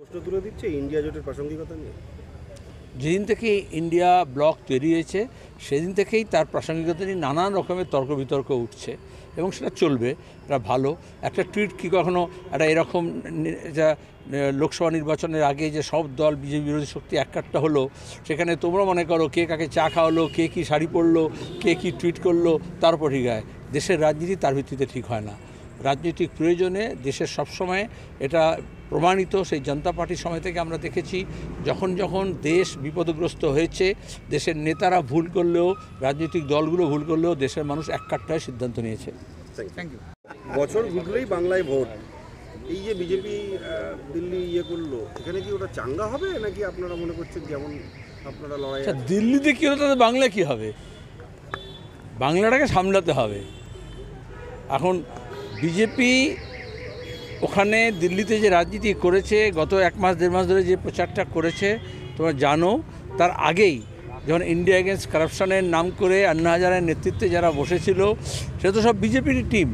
প্রশ্ন তুলে দিচ্ছে ইন্ডিয়া জোটের প্রাসঙ্গিকতা নিয়ে। যেদিন থেকে ইন্ডিয়া ব্লক তৈরি হয়েছে সেদিন থেকেই তার প্রাসঙ্গিকতা নিয়ে নানান রকমের তর্ক বিতর্ক উঠছে এবং সেটা চলবে। এটা ভালো একটা টুইট কি কখনো একটা এরকম যা লোকসভা নির্বাচনের আগে যে সব দল বিজেপি বিরোধী শক্তি একটা হলো, সেখানে তোমরা মনে করো কে কাকে চা খাওয়ালো, কে কী শাড়ি পরলো, কে কী টুইট করলো, তার উপর ঠিক হয়। দেশের রাজনীতি তার ভিত্তিতে ঠিক হয় না। রাজনৈতিক প্রয়োজনে দেশের সবসময় এটা প্রমাণিত। সেই জনতা পার্টির সময় থেকে আমরা দেখেছি যখন যখন দেশ বিপদগ্রস্ত হয়েছে, দেশের নেতারা ভুল করলেও, রাজনৈতিক দলগুলো ভুল করলেও দেশের মানুষ এককাট্টায় সিদ্ধান্ত নিয়েছে। Thank you. বছর ঘুরলেই বাংলায় ভোট, এই যে বিজেপি দিল্লি করলো, এখানে কি ওটা চাঙ্গা হবে নাকি আপনারা মনে করছেন যেমন আপনারা লড়াই? আচ্ছা, দিল্লিতে কী হলো তাতে বাংলা কী হবে? বাংলাটাকে সামলাতে হবে। এখন বিজেপি ওখানে দিল্লিতে যে রাজনীতি করেছে, গত এক মাস দেড় মাস ধরে যে প্রচারটা করেছে তোমরা জানো, তার আগেই যখন ইন্ডিয়া এগেনস্ট কারাপশানের নাম করে আন্না হাজারের নেতৃত্বে যারা বসেছিল সে তো সব বিজেপির টিম।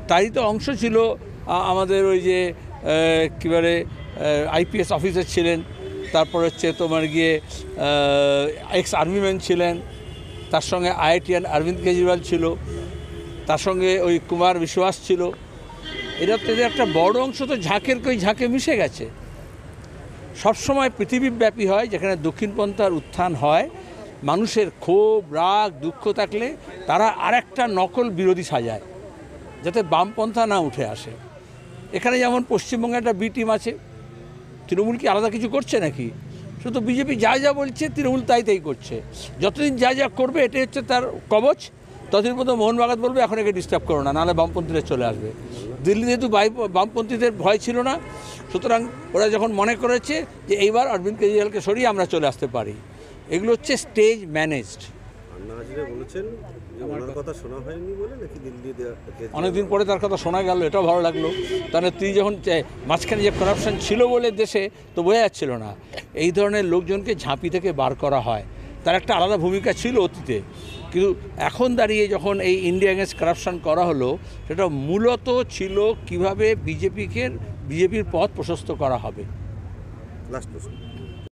তারই তো অংশ ছিল আমাদের ওই যে কী বলে আইপিএস অফিসার ছিলেন, তারপর হচ্ছে তোমার গিয়ে এক্স আর্মিম্যান ছিলেন, তার সঙ্গে আইআইটিয়ান অরবিন্দ কেজরিওয়াল ছিল, তার সঙ্গে ওই কুমার বিশ্বাস ছিল। এরা তো একটা বড় অংশ তো ঝাঁকের কই ঝাঁকে মিশে গেছে। সবসময় পৃথিবীব্যাপী হয় যেখানে দক্ষিণপন্থার উত্থান হয়, মানুষের ক্ষোভ রাগ দুঃখ থাকলে তারা আরেকটা নকল বিরোধী সাজায় যাতে বামপন্থা না উঠে আসে। এখানে যেমন পশ্চিমবঙ্গে একটা বি টিম আছে, তৃণমূল কি আলাদা কিছু করছে নাকি? শুধু বিজেপি যা যা বলছে তৃণমূল তাই তাই করছে। যতদিন যা যা করবে এটাই হচ্ছে তার কবচ, ততদিন পর্যন্ত মোহন বাগাত বলবে এখন একে ডিস্টার্ব করো না, নাহলে বামপন্থীরা চলে আসবে। দিল্লি যেহেতু বামপন্থীদের ভয় ছিল না, সুতরাং ওরা যখন মনে করেছে যে এইবার অরবিন্দ কেজরিওয়ালকে সরিয়ে আমরা চলে আসতে পারি, এগুলো হচ্ছে স্টেজ ম্যানেজড। আন্না হাজারে বলেছেন আমার কথা শোনা হয়নি বলে নাকি দিল্লিতে অনেকদিন পরে তার কথা শোনা গেল, এটাও ভালো লাগলো। তাহলে তুই যখন মাঝখানে যে করাপশন ছিল বলে দেশে, তো বোঝা যাচ্ছিল না। এই ধরনের লোকজনকে ঝাঁপি থেকে বার করা হয়, তার একটা আলাদা ভূমিকা ছিল অতীতে, কিন্তু এখন দাঁড়িয়ে যখন এই ইন্ডিয়া এগেন্স্ট কারাপশন করা হলো, সেটা মূলত ছিল কিভাবে বিজেপির পথ প্রশস্ত করা হবে। লাস্ট প্রশ্ন।